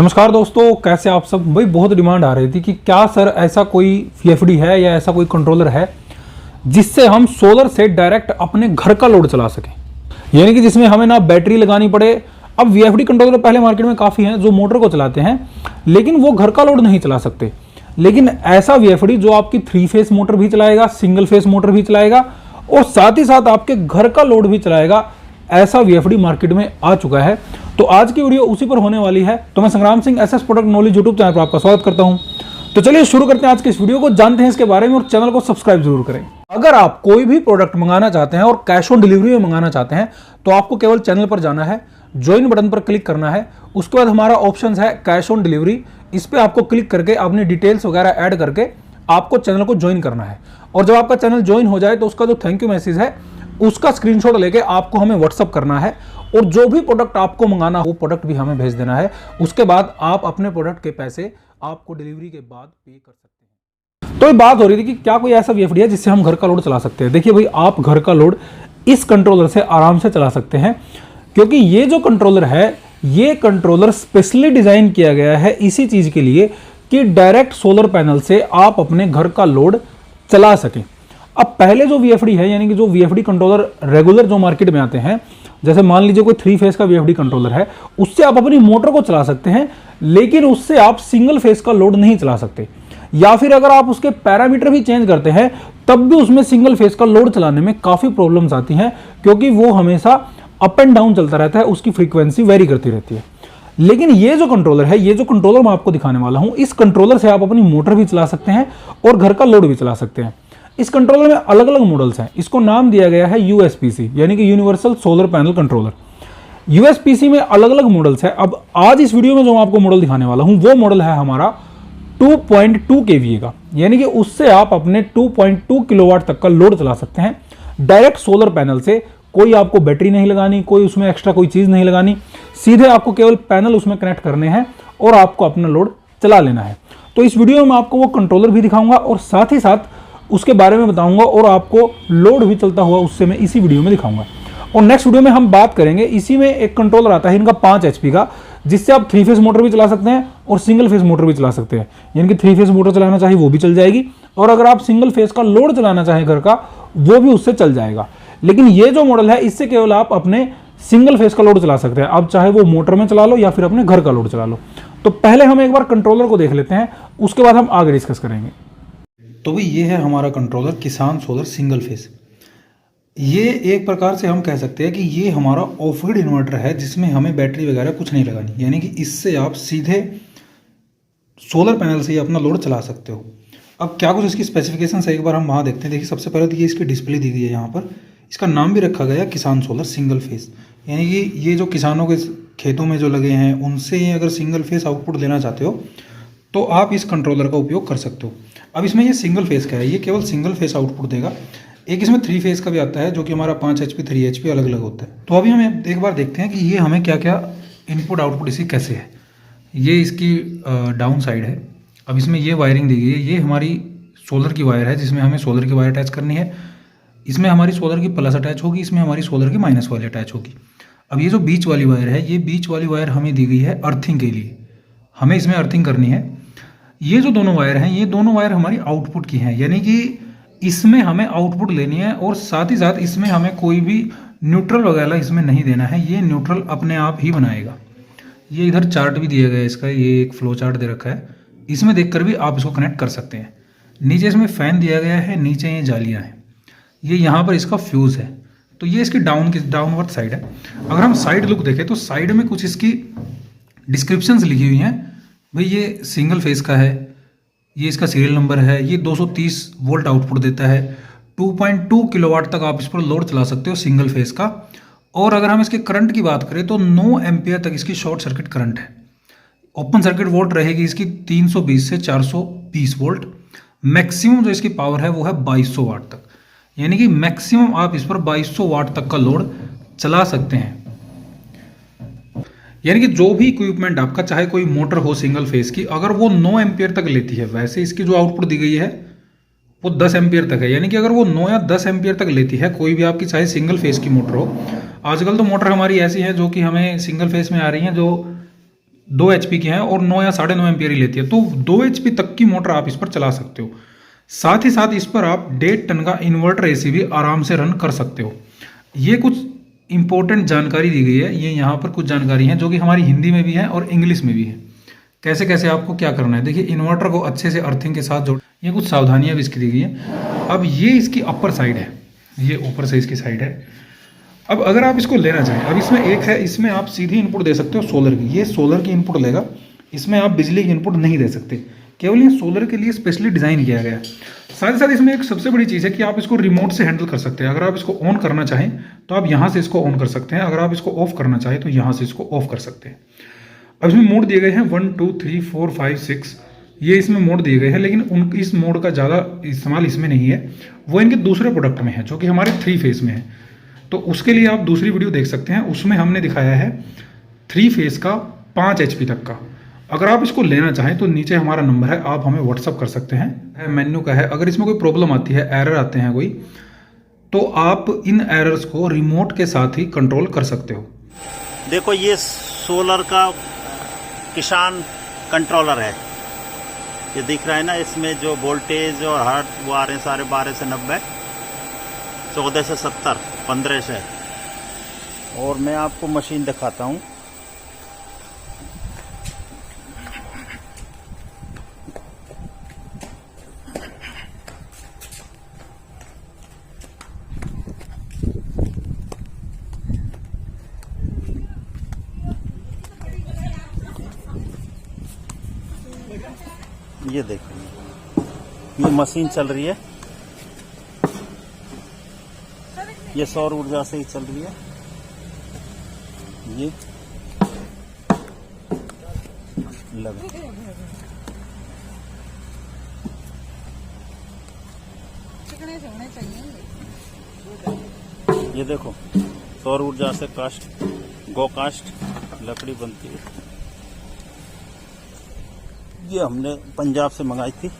नमस्कार दोस्तों, कैसे आप सब। भाई बहुत डिमांड आ रही थी कि क्या सर ऐसा कोई वीएफडी है या ऐसा कोई कंट्रोलर है जिससे हम सोलर से डायरेक्ट अपने घर का लोड चला सकें, यानी कि जिसमें हमें ना बैटरी लगानी पड़े। अब वीएफडी कंट्रोलर पहले मार्केट में काफ़ी हैं जो मोटर को चलाते हैं, लेकिन वो घर का लोड नहीं चला सकते। लेकिन ऐसा वीएफडी जो आपकी 3 फेस मोटर भी चलाएगा, सिंगल फेस मोटर भी चलाएगा और साथ ही साथ आपके घर का लोड भी चलाएगा, ऐसा वीएफडी मार्केट में आ चुका है। तो आज की वीडियो उसी पर होने वाली है। तो मैं संग्राम Singh SS product knowledge YouTube channel पर आपका स्वागत करता हूं। तो चलिए शुरू करते हैं आज के इस वीडियो को, जानते हैं इसके बारे में और चैनल को सब्सक्राइब जरूर करें। अगर आप कोई भी प्रोडक्ट मंगाना चाहते हैं और कैश ऑन डिलीवरी में मंगाना चाहते हैं तो आपको केवल चैनल पर जाना है, ज्वाइन बटन पर क्लिक करना है। उसके बाद हमारा ऑप्शन है कैश ऑन डिलीवरी, इस पर आपको क्लिक करके अपनी डिटेल्स वगैरह ऐड करके आपको चैनल को ज्वाइन करना है। और जब आपका चैनल ज्वाइन हो जाए तो उसका जो थैंक यू मैसेज है उसका स्क्रीनशॉट लेके आपको हमें व्हाट्सअप करना है और जो भी प्रोडक्ट आपको मंगाना वो प्रोडक्ट भी हमें भेज देना है। उसके बाद आप अपने प्रोडक्ट के पैसे आपको डिलीवरी के बाद पे कर सकते हैं। तो ये बात हो रही थी कि क्या कोई ऐसा वीएफडी है जिससे हम घर का लोड चला सकते हैं। देखिए भाई, आप घर का लोड इस कंट्रोलर से आराम से चला सकते हैं, क्योंकि ये जो कंट्रोलर है, ये कंट्रोलर स्पेशली डिजाइन किया गया है इसी चीज के लिए कि डायरेक्ट सोलर पैनल से आप अपने घर का लोड चला सकें। अब पहले जो वीएफडी है, यानी कि जो वीएफडी कंट्रोलर रेगुलर जो मार्केट में आते हैं, जैसे मान लीजिए कोई 3 फेस का वीएफडी कंट्रोलर है, उससे आप अपनी मोटर को चला सकते हैं, लेकिन उससे आप सिंगल फेस का लोड नहीं चला सकते। या फिर अगर आप उसके पैरामीटर भी चेंज करते हैं तब भी उसमें सिंगल फेस का लोड चलाने में काफी प्रॉब्लम्स आती हैं, क्योंकि वो हमेशा अप एंड डाउन चलता रहता है, उसकी फ्रीक्वेंसी वेरी करती रहती है। लेकिन ये जो कंट्रोलर है, ये जो कंट्रोलर मैं आपको दिखाने वाला हूं, इस कंट्रोलर से आप अपनी मोटर भी चला सकते हैं और घर का लोड भी चला सकते हैं। इस कंट्रोलर में अलग अलग मॉडल्स हैं। इसको नाम दिया गया है यूएसपीसी, यानी कि universal solar panel controller. USPC में अलग अलग मॉडल्स हैं। अब आज इस वीडियो में जो मैं आपको मॉडल दिखाने वाला हूं वो मॉडल है हमारा 2.2 केवीए का, यानी कि उससे आप अपने 2.2 किलोवाट तक का लोड चला सकते हैं डायरेक्ट सोलर पैनल से। कोई आपको बैटरी नहीं लगानी, कोई उसमें एक्स्ट्रा कोई चीज नहीं लगानी, सीधे आपको केवल पैनल उसमें कनेक्ट करने हैं और आपको अपना लोड चला लेना है। तो इस वीडियो में आपको वो कंट्रोलर भी दिखाऊंगा और साथ ही साथ उसके बारे में बताऊंगा और आपको लोड भी चलता हुआ उससे मैं इसी वीडियो में दिखाऊंगा। और नेक्स्ट वीडियो में हम बात करेंगे, इसी में एक कंट्रोलर आता है इनका 5 HP का, जिससे आप 3 फेस मोटर भी चला सकते हैं और सिंगल फेस मोटर भी चला सकते हैं। यानी कि 3 फेस मोटर चलाना चाहिए वो भी चल जाएगी, और अगर आप सिंगल फेस का लोड चलाना चाहें घर का, वो भी उससे चल जाएगा। लेकिन ये जो मॉडल है, इससे केवल आप अपने सिंगल फेस का लोड चला सकते हैं। अब चाहे वो मोटर में चला लो या फिर अपने घर का लोड चला लो। तो पहले हम एक बार कंट्रोलर को देख लेते हैं, उसके बाद हम आगे डिस्कस करेंगे। तो भाई ये है हमारा कंट्रोलर किसान सोलर सिंगल फेस। ये एक प्रकार से हम कह सकते हैं कि ये हमारा ऑफ ग्रिड इन्वर्टर है, जिसमें हमें बैटरी वगैरह कुछ नहीं लगानी, यानी कि इससे आप सीधे सोलर पैनल से ही अपना लोड चला सकते हो। अब क्या कुछ इसकी स्पेसिफिकेशन है, एक बार हम वहाँ देखते हैं। देखिए, सबसे पहले तो ये इसकी डिस्प्ले दी गई है यहाँ पर। इसका नाम भी रखा गया किसान सोलर सिंगल फेस, यानी कि ये जो किसानों के खेतों में जो लगे हैं उनसे अगर सिंगल फेस आउटपुट लेना चाहते हो तो आप इस कंट्रोलर का उपयोग कर सकते हो। अब इसमें ये सिंगल फेस का है, ये केवल सिंगल फेस आउटपुट देगा। एक इसमें 3 फेस का भी आता है, जो कि हमारा 5 HP 3 HP अलग अलग होता है। तो अभी हम एक बार देखते हैं कि ये हमें क्या क्या इनपुट आउटपुट इसकी कैसे है। ये इसकी डाउन साइड है। अब इसमें ये वायरिंग दी गई है, ये हमारी सोलर की वायर है, जिसमें हमें सोलर की वायर अटैच करनी है। इसमें हमारी सोलर की प्लस अटैच होगी, इसमें हमारी सोलर की माइनस वाली अटैच होगी। अब ये जो बीच वाली वायर है, ये बीच वाली वायर हमें दी गई है अर्थिंग के लिए, हमें इसमें अर्थिंग करनी है। ये जो दोनों वायर हैं, ये दोनों वायर हमारी आउटपुट की हैं, यानी कि इसमें हमें आउटपुट लेनी है और साथ ही साथ इसमें हमें कोई भी न्यूट्रल वगैरह इसमें नहीं देना है। ये न्यूट्रल अपने आप ही बनाएगा। ये इधर चार्ट भी दिया गया है इसका, ये एक फ्लो चार्ट दे रखा है, इसमें देखकर भी आप इसको कनेक्ट कर सकते हैं। नीचे इसमें फैन दिया गया है, नीचे ये जालियाँ हैं, ये यहाँ पर इसका फ्यूज़ है। तो ये इसकी डाउनवर्ड साइड है। अगर हम साइड लुक देखें तो साइड में कुछ इसकी डिस्क्रिप्शंस लिखी हुई हैं। भाई ये सिंगल फेस का है, ये इसका सीरियल नंबर है, ये 230 वोल्ट आउटपुट देता है, 2.2 किलोवाट तक आप इस पर लोड चला सकते हो सिंगल फेस का। और अगर हम इसके करंट की बात करें तो 9 एम्पियर तक इसकी शॉर्ट सर्किट करंट है। ओपन सर्किट वोल्ट रहेगी इसकी 320 से 420 वोल्ट। मैक्सिमम जो इसकी पावर है वो है 2200 वाट तक, यानी कि मैक्सिमम आप इस पर 2200 वाट तक का लोड चला सकते हैं। यानी कि जो भी इक्विपमेंट आपका, चाहे कोई मोटर हो सिंगल फेस की, अगर वो 9 एम्पियर तक लेती है, वैसे इसकी जो आउटपुट दी गई है वो 10 एम्पियर तक है, यानी कि अगर वो 9 या 10 एम्पियर तक लेती है कोई भी आपकी चाहे सिंगल फेस की मोटर हो। आजकल तो मोटर हमारी ऐसी है जो कि हमें सिंगल फेस में आ रही हैं, जो 2 HP की है और 9 या 9.5 एम्पियर ही लेती है, तो 2 HP तक की मोटर आप इस पर चला सकते हो। साथ ही साथ इस पर आप 1.5 टन का इन्वर्टर AC भी आराम से रन कर सकते हो। ये कुछ इंपॉर्टेंट जानकारी दी गई है, ये यहाँ पर कुछ जानकारी है जो कि हमारी हिंदी में भी है और इंग्लिश में भी है। कैसे कैसे आपको क्या करना है, देखिए इन्वर्टर को अच्छे से अर्थिंग के साथ जोड़, ये कुछ सावधानियां भी इसकी दी गई है। अब ये इसकी अपर साइड है, ये ऊपर से इसकी साइड है। अब अगर आप इसको लेना चाहें, अब इसमें एक है, इसमें आप सीधी इनपुट दे सकते हो सोलर की, ये सोलर की इनपुट लेगा, इसमें आप बिजली की इनपुट नहीं दे सकते, केवल ये सोलर के लिए स्पेशली डिज़ाइन किया गया है। साथ ही साथ इसमें एक सबसे बड़ी चीज़ है कि आप इसको रिमोट से हैंडल कर सकते हैं। अगर आप इसको ऑन करना चाहें तो आप यहाँ से इसको ऑन कर सकते हैं, अगर आप इसको ऑफ करना चाहें तो यहाँ से इसको ऑफ कर सकते हैं। अब इसमें मोड दिए गए हैं 1 2 3 4 5 6, ये इसमें मोड दिए गए हैं, लेकिन इस मोड का ज़्यादा इस्तेमाल इसमें नहीं है, वो इनके दूसरे प्रोडक्ट में है जो कि हमारे 3 फेस में है। तो उसके लिए आप दूसरी वीडियो देख सकते हैं, उसमें हमने दिखाया है 3 फेस का 5 HP तक का। अगर आप इसको लेना चाहें तो नीचे हमारा नंबर है, आप हमें व्हाट्सअप कर सकते हैं, मेन्यू का है। अगर इसमें कोई प्रॉब्लम आती है, एरर आते हैं कोई, तो आप इन एरर्स को रिमोट के साथ ही कंट्रोल कर सकते हो। देखो ये सोलर का किसान कंट्रोलर है, ये दिख रहा है ना, इसमें जो वोल्टेज और हर्ट्ज वो आ रहे हैं सारे 12 से 90, 14 से 70, 15 से। और मैं आपको मशीन दिखाता हूँ। ये देखो ये मशीन चल रही है, ये सौर ऊर्जा से ही चल रही है। ये लगा, ये देखो सौर ऊर्जा से कास्ट, गो कास्ट लकड़ी बनती है। ये हमने पंजाब से मंगाई थी।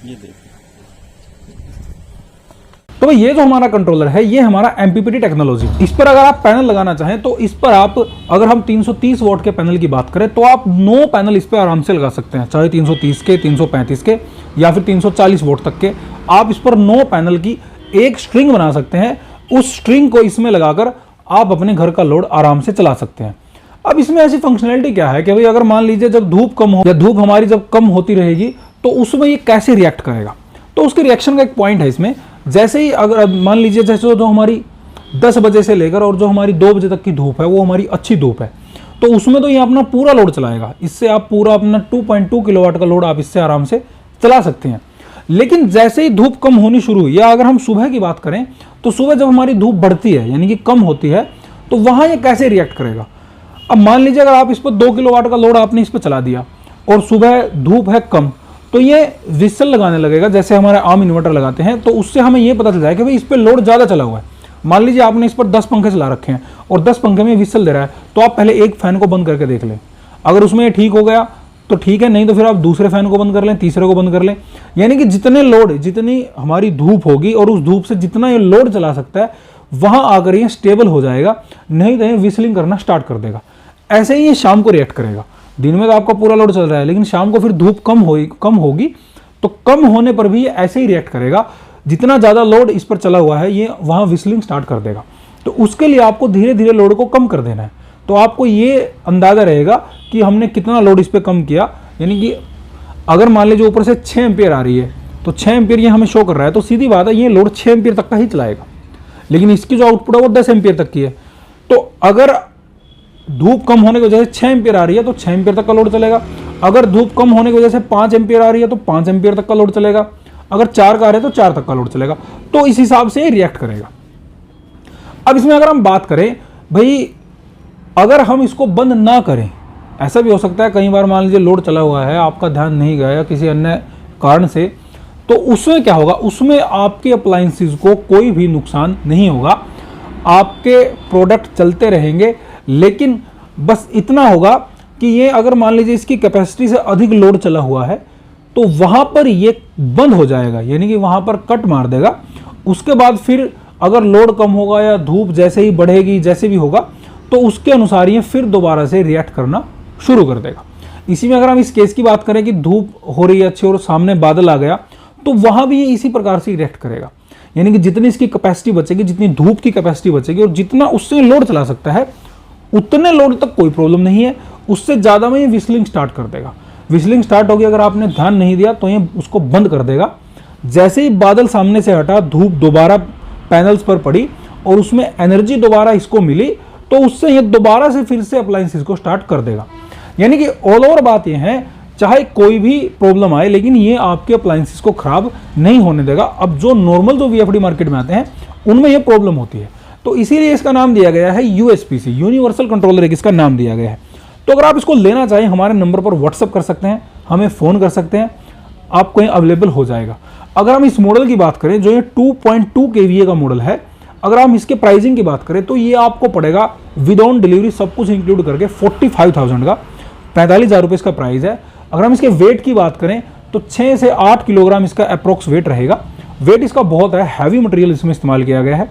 ये देखो, तो ये जो हमारा कंट्रोलर है, ये हमारा MPPT टेक्नोलॉजी। इस पर अगर आप पैनल लगाना चाहें तो इस पर आप, अगर हम 330 वॉट के पैनल की बात करें तो आप 9 पैनल इस पर आराम से लगा सकते हैं, चाहे 330 के, 335 के या फिर 340 वोट तक के। आप इस पर 9 पैनल की एक स्ट्रिंग बना सकते हैं, उस स्ट्रिंग को इसमें लगाकर आप अपने घर का लोड आराम से चला सकते हैं। अब इसमें ऐसी फंक्शनैलिटी क्या है कि भाई अगर मान लीजिए जब धूप कम हो या धूप हमारी जब कम होती रहेगी तो उसमें ये कैसे रिएक्ट करेगा, तो उसके रिएक्शन का एक पॉइंट है इसमें। जैसे ही अगर मान लीजिए जैसे जो हमारी 10 बजे से लेकर और जो हमारी 2 बजे तक की धूप है वो हमारी अच्छी धूप है, तो उसमें तो ये अपना पूरा लोड चलाएगा, इससे आप पूरा अपना 2.2 किलोवाट का लोड आप इससे आराम से चला सकते हैं। लेकिन जैसे ही धूप कम होनी शुरू हुई, या अगर हम सुबह की बात करें तो सुबह जब हमारी धूप बढ़ती है यानी कि कम होती है, तो वहाँ ये कैसे रिएक्ट करेगा। अब मान लीजिए अगर आप इस पर 2 किलोवाट का लोड आपने इस पर चला दिया और सुबह धूप है कम, तो ये विसल लगाने लगेगा जैसे हमारे आम इन्वर्टर लगाते हैं। तो उससे हमें ये पता चल जाए कि भाई इस पर लोड ज़्यादा चला हुआ है। मान लीजिए आपने इस पर 10 पंखे चला रखे हैं और 10 पंखे में विसल दे रहा है, तो आप पहले एक फैन को बंद करके देख लें, अगर उसमें ये ठीक हो गया तो ठीक है, नहीं तो फिर आप दूसरे फैन को बंद कर लें, तीसरे को बंद कर लें। यानी कि जितने लोड, जितनी हमारी धूप होगी और उस धूप से जितना ये लोड चला सकता है वहाँ आकर ये स्टेबल हो जाएगा, नहीं तो ये विसलिंग करना स्टार्ट कर देगा। ऐसे ही ये शाम को रिएक्ट करेगा। दिन में तो आपका पूरा लोड चल रहा है, लेकिन शाम को फिर धूप कम होगी तो कम होने पर भी ये ऐसे ही रिएक्ट करेगा। जितना ज़्यादा लोड इस पर चला हुआ है ये वहाँ विसलिंग स्टार्ट कर देगा। तो उसके लिए आपको धीरे धीरे लोड को कम कर देना है। तो आपको ये अंदाज़ा रहेगा कि हमने कितना लोड इस पर कम किया। यानी कि अगर मान लीजिए ऊपर से 6 एम्पियर आ रही है तो 6 एम्पियर ये हमें शो कर रहा है, तो सीधी बात है ये लोड 6 एम्पियर तक का ही चलाएगा। लेकिन इसकी जो आउटपुट है वो 10 एम्पियर तक की है। तो अगर धूप कम होने की वजह से 6 एम्पियर आ रही है तो 6 एम्पियर तक का लोड चलेगा। अगर धूप कम होने की वजह से 5 एम्पियर आ रही है तो 5 एम्पियर तक का लोड चलेगा। अगर 4 का आ रहा है तो 4 तक का लोड चलेगा। तो इस हिसाब से रिएक्ट करेगा। अब इसमें अगर हम बात करें भाई, अगर हम इसको बंद ना करें, ऐसा भी हो सकता है कई बार मान लीजिए लोड चला हुआ है, आपका ध्यान नहीं गया किसी अन्य कारण से, तो उसमें क्या होगा, उसमें आपके अप्लायंसेस को कोई भी नुकसान नहीं होगा। आपके प्रोडक्ट चलते रहेंगे, लेकिन बस इतना होगा कि ये अगर मान लीजिए इसकी कैपेसिटी से अधिक लोड चला हुआ है तो वहां पर ये बंद हो जाएगा, यानी कि वहां पर कट मार देगा। उसके बाद फिर अगर लोड कम होगा या धूप जैसे ही बढ़ेगी, जैसे भी होगा, तो उसके अनुसार ये फिर दोबारा से रिएक्ट करना शुरू कर देगा। इसी में अगर हम इस केस की बात करें कि धूप हो रही है अच्छी और सामने बादल आ गया, तो वहां भी ये इसी प्रकार से रिएक्ट करेगा, यानी कि जितनी इसकी कैपेसिटी बचेगी, जितनी धूप की कैपेसिटी बचेगी और जितना उससे लोड चला सकता है, उतने लोड तक कोई प्रॉब्लम नहीं है। उससे ज्यादा में ये विस्लिंग स्टार्ट कर देगा। विस्लिंग स्टार्ट होगी, अगर आपने ध्यान नहीं दिया तो ये उसको बंद कर देगा। जैसे ही बादल सामने से हटा, धूप दोबारा पैनल्स पर पड़ी और उसमें एनर्जी दोबारा इसको मिली, तो उससे ये दोबारा से फिर से अप्लायंसेस को स्टार्ट कर देगा। यानी कि ऑल ओवर बात ये है, चाहे कोई भी प्रॉब्लम आए, लेकिन ये आपके अप्लायंसेस को खराब नहीं होने देगा। अब जो नॉर्मल जो वीएफडी मार्केट में आते हैं उनमें ये प्रॉब्लम होती है, तो इसीलिए इसका नाम दिया गया है यूएसपीसी, यूनिवर्सल कंट्रोलर, इसका नाम दिया गया है। तो अगर आप इसको लेना चाहें, हमारे नंबर पर व्हाट्सअप कर सकते हैं, हमें फ़ोन कर सकते हैं, आपको ये अवेलेबल हो जाएगा। अगर हम इस मॉडल की बात करें, जो ये 2.2 kVA का मॉडल है, अगर हम इसके प्राइसिंग की बात करें तो ये आपको पड़ेगा विद ऑन डिलीवरी सब कुछ इंक्लूड करके 45,000 का, 45,000 रुपये इसका प्राइस है। अगर हम इसके वेट की बात करें तो 6 से 8 किलोग्राम इसका अप्रोक्स वेट रहेगा। वेट इसका बहुत है, हैवी मटेरियल इसमें इस्तेमाल किया गया है।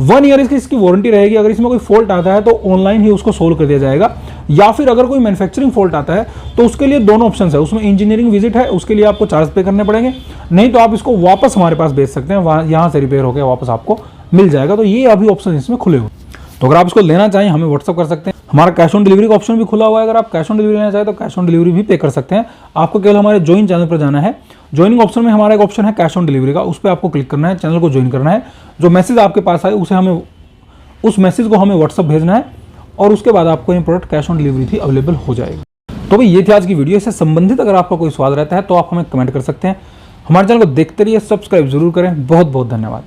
1 ईयर इसकी वारंटी रहेगी। अगर इसमें कोई फॉल्ट आता है तो ऑनलाइन ही उसको सोल्व कर दिया जाएगा, या फिर अगर कोई मैन्युफैक्चरिंग फॉल्ट आता है तो उसके लिए दोनों ऑप्शन है। उसमें इंजीनियरिंग विजिट है, उसके लिए आपको चार्ज पे करने पड़ेंगे, नहीं तो आप इसको वापस हमारे पास भेज सकते हैं, वहाँ यहाँ से रिपेयर होकर वापस आपको मिल जाएगा। तो ये अभी ऑप्शन इसमें खुले हुए। तो अगर आप इसको लेना चाहें, हमें व्हाट्सअप कर सकते हैं। हमारा कैश ऑन डिलीवरी का ऑप्शन भी खुला हुआ है। अगर आप कैश ऑन डिलीवरी लेना चाहें तो कैश ऑन डिलीवरी भी पे कर सकते हैं। आपको केवल हमारे ज्वाइन चैनल पर जाना है। ज्वाइनिंग ऑप्शन में हमारा एक ऑप्शन है कैश ऑन डिलीवरी का, उस पर आपको क्लिक करना है, चैनल को ज्वाइन करना है। जो मैसेज आपके पास आए उस मैसेज को हमें व्हाट्सअप भेजना है और उसके बाद आपको ये प्रोडक्ट कैश ऑन डिलीवरी भी अवेलेबल हो जाएगा। तो भाई ये थी आज की वीडियो। इससे संबंधित अगर आपका कोई सवाल रहता है तो आप हमें कमेंट कर सकते हैं। हमारे चैनल को देखते रहिए, सब्सक्राइब जरूर करें। बहुत बहुत धन्यवाद।